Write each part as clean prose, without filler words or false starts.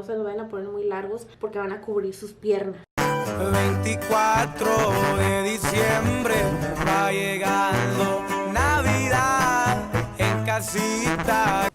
se los vayan a poner muy largos porque van a cubrir sus piernas. 24 de diciembre va llegando Navidad en casita.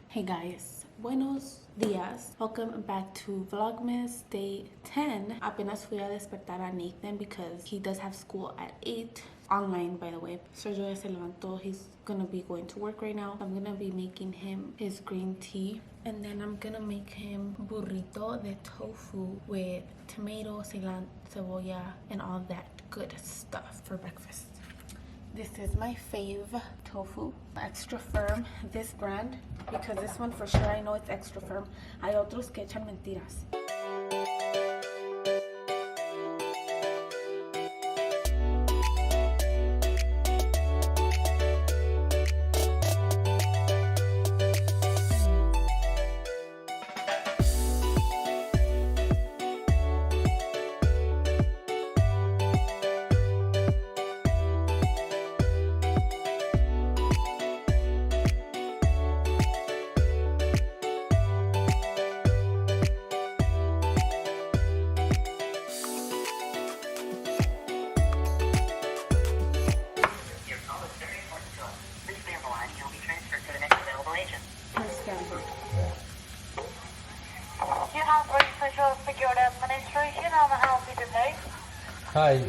Hey guys, buenos días. Welcome back to Vlogmas Day 10. Apenas fui a despertar a Nathan because he does have school at 8. Online, by the way. Sergio ya se levantó. He's gonna be going to work right now. I'm gonna be making him his green tea. And then I'm gonna make him burrito de tofu with tomato, cilantro, cebolla, and all that good stuff for breakfast. This is my fave tofu, extra firm, this brand, because this one for sure I know it's extra firm. Hay otros que echan mentiras. Hi,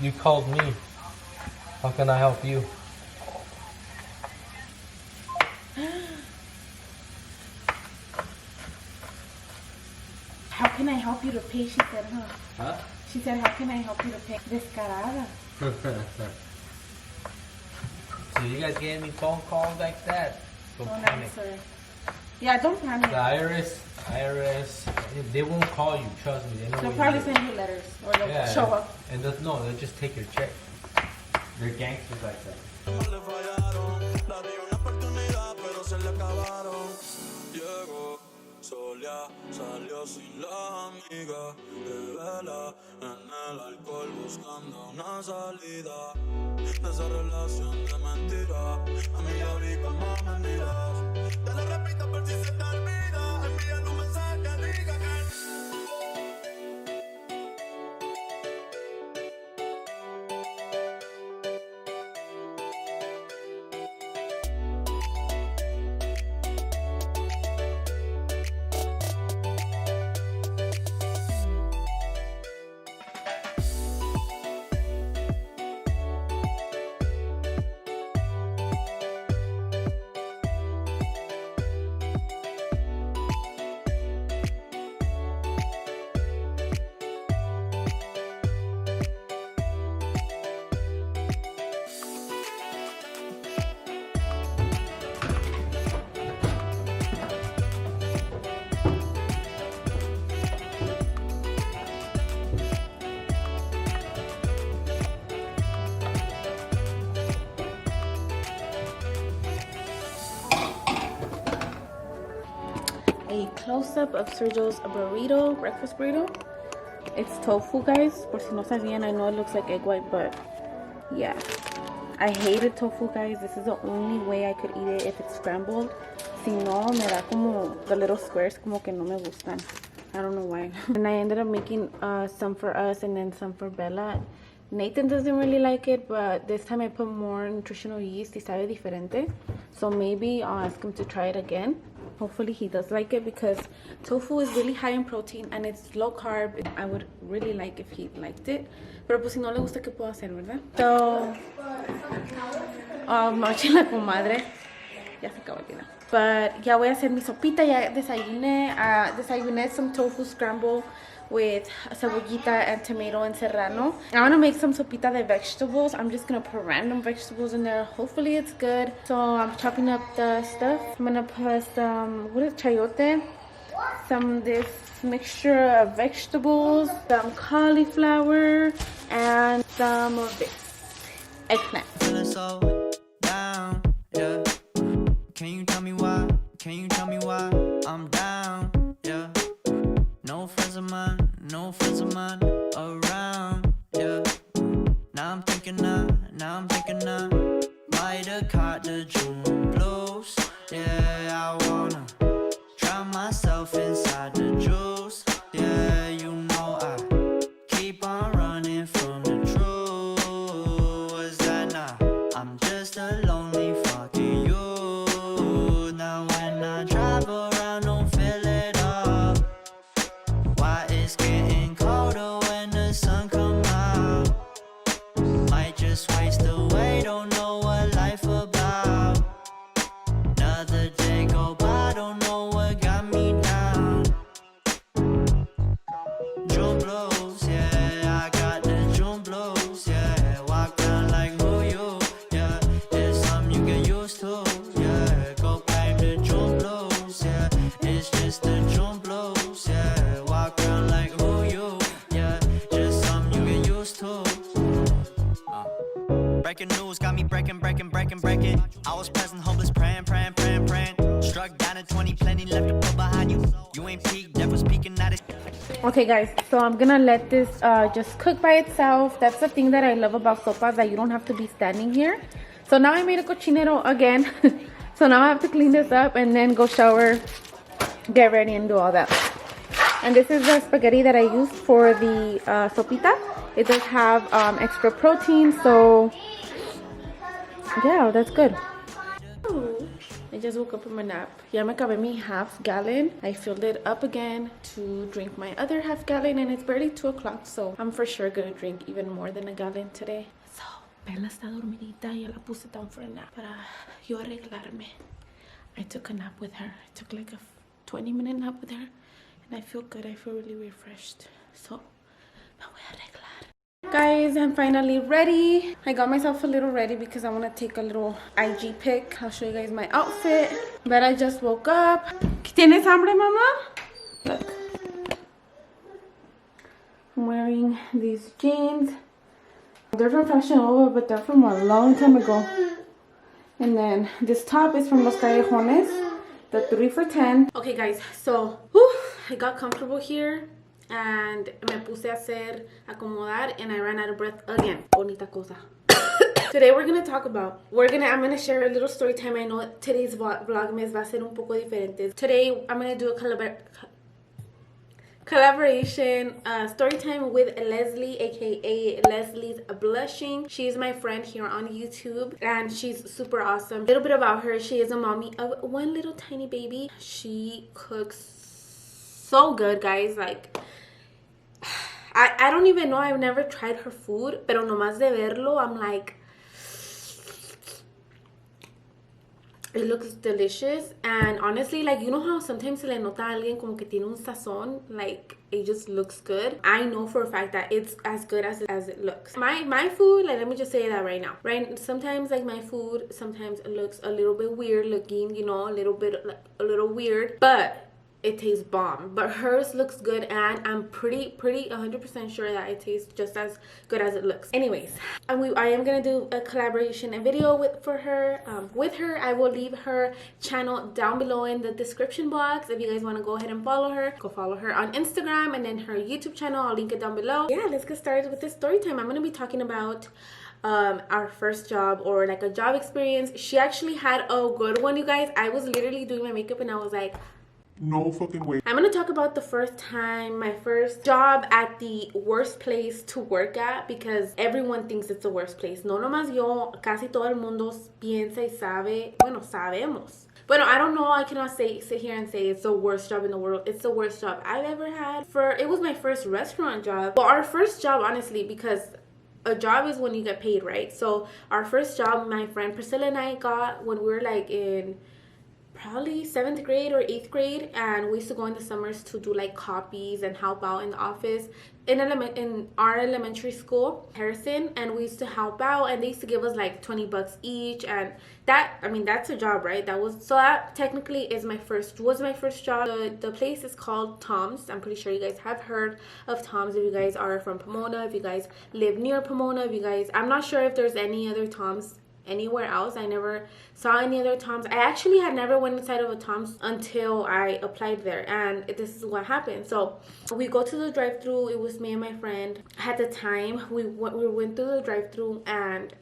you called me. How can I help you? How can I help you to pay? She said, huh? Huh? She said, how can I help you to pay? Descarada. So you guys get any phone calls like that? Don't panic. Answer. Yeah, don't panic. The IRS, they won't call you. Trust me, they know. They'll probably send you letters or they'll show up. And they'll just take your check. They're gangsters like that. Salió sin la amiga, de vela en el alcohol buscando una salida de esa relación de mentira. A mí ya vi cómo me miras. Te lo repito por si se te olvida. Envíale un mensaje, diga que a close-up of Sergio's burrito, breakfast burrito. It's tofu, guys. Por si no sabían, I know it looks like egg white, but yeah. I hated tofu, guys. This is the only way I could eat it if it's scrambled. Si no, me da como the little squares como que no me gustan. I don't know why. And I ended up making some for us and then some for Bella. Nathan doesn't really like it, but this time I put more nutritional yeast. Y sabe diferente. So maybe I'll ask him to try it again. Hopefully he does like it because tofu is really high in protein and it's low carb. I would really like if he liked it. Pero pues si no le gusta, ¿qué puedo hacer, verdad? So, noche la comadre. Ya se acabó el dinero. But ya voy a hacer mi sopita. Ya desayuné. Desayuné some tofu scramble with cebollita and tomato and serrano. I want to make some sopita de vegetables. I'm just going to put random vegetables in there. Hopefully it's good. So I'm chopping up the stuff. I'm going to put some, what is chayote? Some this mixture of vegetables, some cauliflower, and some of this eggplant. Can you tell me why? Can you tell me why I'm down? Yeah. No friends of mine around. Yeah. Now I'm thinking might have caught the June blues. Yeah, I wanna I drive around, don't feel it all. Why it's getting colder when the sun come out. Might just waste away, don't know what life about. Another day go by, don't know what got me down. June blues, yeah, I got the June blues, yeah. Walk around like who you, yeah. It's something you get used to, yeah. Go back to June blues, yeah. It's just the June blues, yeah. Walk around like who you, yeah. Just something you get used to. Breaking news got me breaking. I was present, hopeless, praying. Struck down at 20, plenty left to put behind you. You ain't peaked, never speaking, not as. Okay guys, so I'm gonna let this just cook by itself. That's the thing that I love about sopas, that you don't have to be standing here. So now I made a cochinero again. So now I have to clean this up and then go shower, get ready, and do all that. And this is the spaghetti that I used for the sopita. It does have extra protein, so yeah, that's good. I just woke up from a nap. Ya me acabé mi half gallon. I filled it up again to drink my other half gallon, and it's barely 2 o'clock, so I'm for sure gonna drink even more than a gallon today. So, Bella está dormidita. Ya la puse down for a nap para yo arreglarme. I took a nap with her. I took like a 20-minute nap with her, and I feel good. I feel really refreshed. So, me voy a arreglar. Guys, I'm finally ready. I got myself a little ready because I want to take a little IG pic. I'll show you guys my outfit. But I just woke up. ¿Tienes hambre, mama? Look. I'm wearing these jeans. They're from Fashion Nova, but they're from a long time ago. And then this top is from Los Callejones. The 3 for $10. Okay, guys. So, I got comfortable here. And me puse a hacer acomodar, and I ran out of breath again. Bonita cosa. Today we're gonna talk about, I'm gonna share a little story time. I know today's vlogmas va a ser un poco diferente. Today I'm gonna do a collaboration story time with Leslie, aka Leslie's Blushing. She's my friend here on YouTube, and she's super awesome. A little bit about her: she is a mommy of one little tiny baby. She cooks so good, guys. Like, I don't even know. I've never tried her food, pero nomás de verlo, I'm like, it looks delicious. And honestly, like, you know how sometimes se le nota a alguien como que tiene un sazón, like it just looks good. I know for a fact that it's as good as it looks. My food, like, let me just say that right now, right? Sometimes, like, my food sometimes looks a little bit weird looking, you know, a little weird, but it tastes bomb. But hers looks good, and I'm pretty 100% sure that it tastes just as good as it looks. Anyways, I am gonna do a collaboration video with her. I will leave her channel down below in the description box. If you guys want to go ahead and follow her, go follow her on Instagram, and then her YouTube channel, I'll link it down below. Yeah, let's get started with this story time. I'm gonna be talking about our first job, or like a job experience. She actually had a good one, you guys. I was literally doing my makeup and I was like, no fucking way. I'm gonna talk about the first time, my first job at the worst place to work at, because everyone thinks it's the worst place. No nomás yo, casi todo el mundo piensa y sabe. Bueno, sabemos. But I don't know, I cannot sit here and say it's the worst job in the world. It's the worst job I've ever had. It was my first restaurant job. Well, our first job, honestly, because a job is when you get paid, right? So our first job, my friend Priscilla and I got when we were like in probably 7th grade or 8th grade, and we used to go in the summers to do like copies and help out in the office in our elementary school, Harrison, and we used to help out, and they used to give us like $20 each, and that, I mean, that's a job, right? That technically was my first job. The place is called Tom's. I'm pretty sure you guys have heard of Tom's if you guys are from Pomona, if you guys live near Pomona, I'm not sure if there's any other Tom's anywhere else. I never saw any other Tom's. I actually had never went inside of a Tom's until I applied there, and this is what happened. So we go to the drive-thru. It was me and my friend. At the time, we went through the drive-thru, and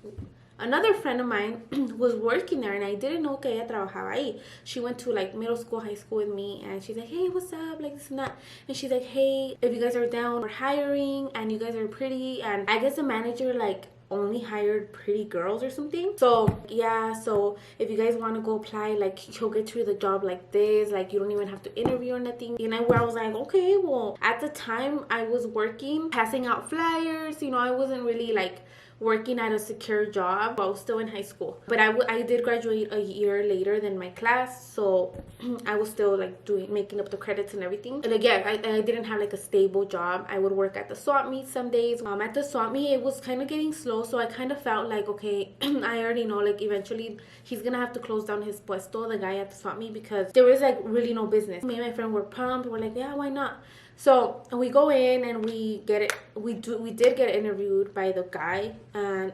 another friend of mine was working there, and I didn't know que ella trabajaba ahí. She went to like middle school, high school with me, and she's like, hey, what's up, like this and that. And she's like, hey, if you guys are down, we're hiring, and you guys are pretty. And I guess the manager like only hired pretty girls or something. So yeah, so if you guys want to go apply, like he'll get you the job like this, like you don't even have to interview or nothing. And I was like, okay, well, at the time I was working, passing out flyers, you know, I wasn't really like working at a secure job. I was still in high school, but I did graduate a year later than my class, so I was still like making up the credits and everything. And again, I didn't have like a stable job. I would work at the swap meet some days. At the swap meet, it was kind of getting slow, so I kind of felt like, okay, I already know like eventually he's gonna have to close down his puesto, the guy at the swap meet, because there was like really no business. Me and my friend were pumped. We're like, yeah, why not? So we go in and we did get interviewed by the guy, and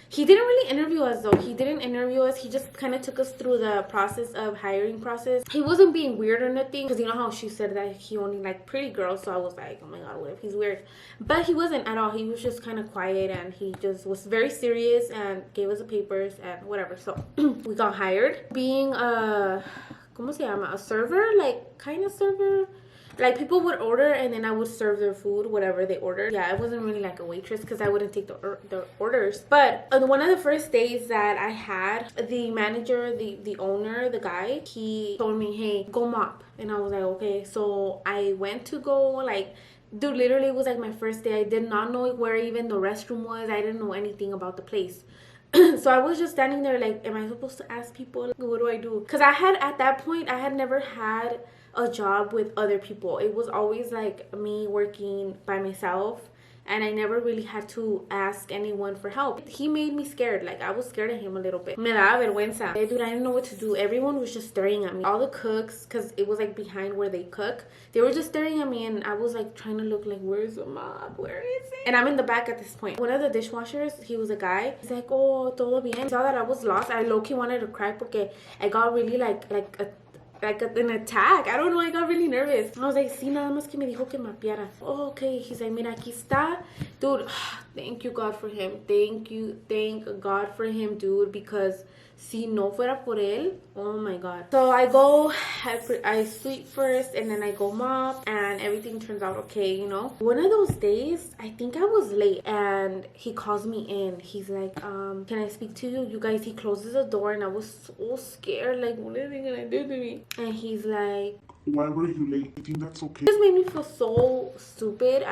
he didn't really interview us though. He didn't interview us. He just kind of took us through the process of hiring process. He wasn't being weird or nothing, because you know how she said that he only liked pretty girls. So I was like, oh my god, what if he's weird? But he wasn't at all. He was just kind of quiet, and he just was very serious and gave us the papers and whatever. So we got hired being a server, like kind of server. Like, people would order and then I would serve their food, whatever they ordered. Yeah, I wasn't really like a waitress because I wouldn't take the orders. But on one of the first days that I had, the manager, the owner, the guy, he told me, hey, go mop. And I was like, okay. So I went to go, like, dude, literally it was like my first day. I did not know where even the restroom was. I didn't know anything about the place. So I was just standing there like, am I supposed to ask people? Like, what do I do? Because at that point, I had never had a job with other people. It was always like me working by myself, and I never really had to ask anyone for help. He made me scared. Like, I was scared of him a little bit. Me daba vergüenza. Dude, I didn't know what to do. Everyone was just staring at me. All the cooks, because it was like behind where they cook, they were just staring at me, and I was like trying to look like, where's the mop? Where is it? And I'm in the back at this point. One of the dishwashers, he was a guy. He's like, oh, todo bien. He saw that I was lost. I low-key wanted to cry because I got really like an attack. I don't know, I got really nervous. I was like, sí, nada más que me dijo que mapeara. Oh, okay. He's like, mira, aquí está. Dude, thank you, God, for him. Thank God for him, dude, because si no fuera por él, oh my god. So I go, I sweep first, and then I go mop, and everything turns out okay, you know. One of those days, I think I was late, and he calls me in. He's like, can I speak to you? You guys, he closes the door, and I was so scared, like, what are they gonna do to me? And he's like, why were you late? I think that's okay. It just made me feel so stupid.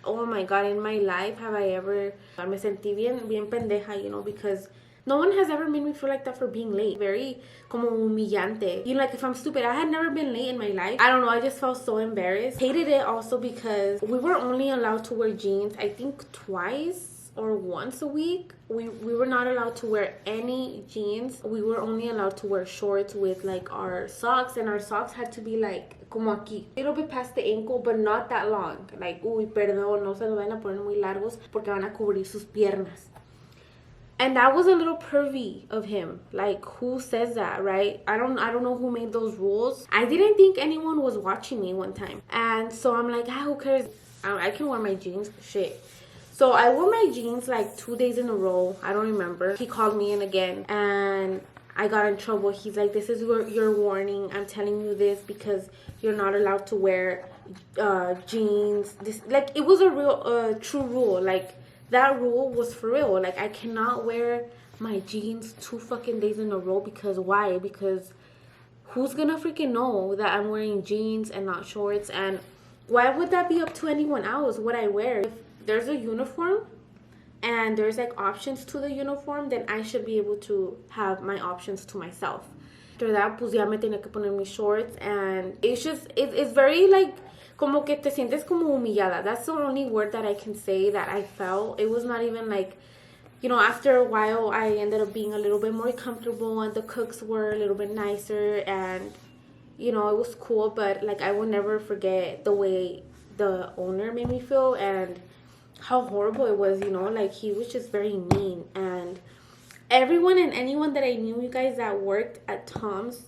Oh my god, in my life have I ever, me sentí bien pendeja, you know, because no one has ever made me feel like that for being late. Very como humillante. You know, like if I'm stupid, I had never been late in my life. I don't know, I just felt so embarrassed. Hated it also because we were only allowed to wear jeans, I think twice or once a week. We were not allowed to wear any jeans. We were only allowed to wear shorts with like our socks, and our socks had to be like como aquí, a little bit past the ankle, but not that long. Like, uy, perdón, no se lo van a poner muy largos porque van a cubrir sus piernas. And that was a little pervy of him. Like, who says that, right? I don't know who made those rules. I didn't think anyone was watching me one time. And so I'm like, who cares? I can wear my jeans. Shit. So I wore my jeans like 2 days in a row. I don't remember. He called me in again, and I got in trouble. He's like, this is your warning. I'm telling you this because you're not allowed to wear jeans. This, like, it was a real true rule. Like, that rule was for real. Like, I cannot wear my jeans 2 fucking days in a row. Because why? Because who's gonna freaking know that I'm wearing jeans and not shorts? And why would that be up to anyone else what I wear? If there's a uniform and there's like options to the uniform, then I should be able to have my options to myself. After that, pues ya me tenía que poner mis shorts, and it's very like, como que te sientes como humillada. That's the only word that I can say that I felt. It was not even like, you know, after a while I ended up being a little bit more comfortable, and the cooks were a little bit nicer, and you know, it was cool. But like, I will never forget the way the owner made me feel and how horrible it was, you know. Like, he was just very mean. And everyone and anyone that I knew, you guys, that worked at Tom's,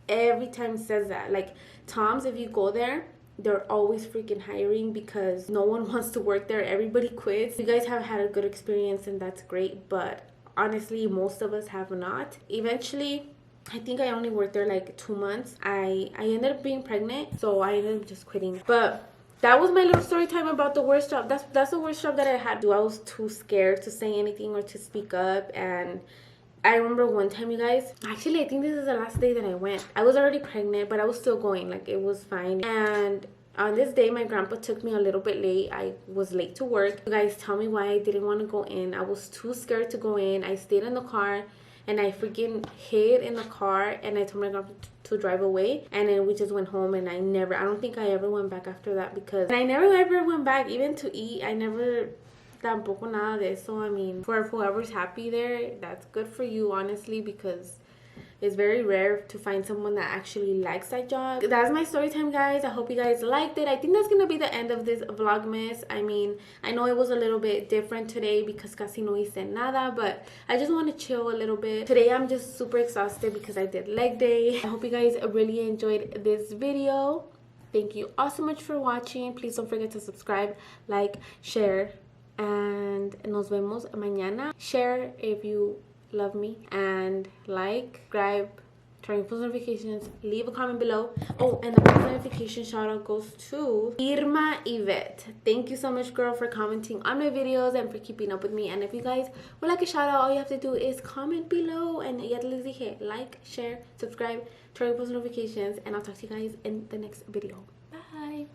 every time says that. Like, Tom's, if you go there, they're always freaking hiring because no one wants to work there. Everybody quits. You guys have had a good experience, and that's great, but honestly, most of us have not. Eventually, I think I only worked there like 2 months. I ended up being pregnant, so I ended up just quitting. But that was my little story time about the worst job. That's the worst job that I had. I was too scared to say anything or to speak up. And I remember one time, you guys, actually I think this is the last day that I went. I was already pregnant, but I was still going, like it was fine. And on this day, my grandpa took me a little bit late. I was late to work. You guys, tell me why I didn't want to go in. I was too scared to go in. I stayed in the car and I freaking hid in the car, and I told my grandpa to drive away, and then we just went home. And I don't think I ever went back after that, because I never ever went back even to eat. I never tampoco nada de eso. I mean, for whoever's happy there, that's good for you, honestly, because it's very rare to find someone that actually likes that job. That's my story time, guys. I hope you guys liked it. I think that's gonna be the end of this vlogmas. I mean, I know it was a little bit different today because casi no hice nada, but I just want to chill a little bit. Today I'm just super exhausted because I did leg day. I hope you guys really enjoyed this video. Thank you all so much for watching. Please don't forget to subscribe, like, share, and nos vemos mañana. Share if you love me, and like, subscribe, turn on post notifications, leave a comment below. Oh, and the post notification shout out goes to Irma Yvette. Thank you so much, girl, for commenting on my videos and for keeping up with me. And if you guys would like a shout out, all you have to do is comment below, and ya les dije, like, share, subscribe, turn on post notifications, and I'll talk to you guys in the next video. Bye.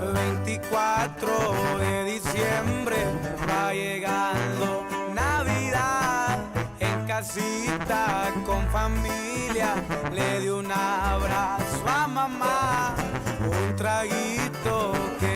24 de diciembre va llegando Navidad, en casita con familia le di un abrazo a mamá, un traguito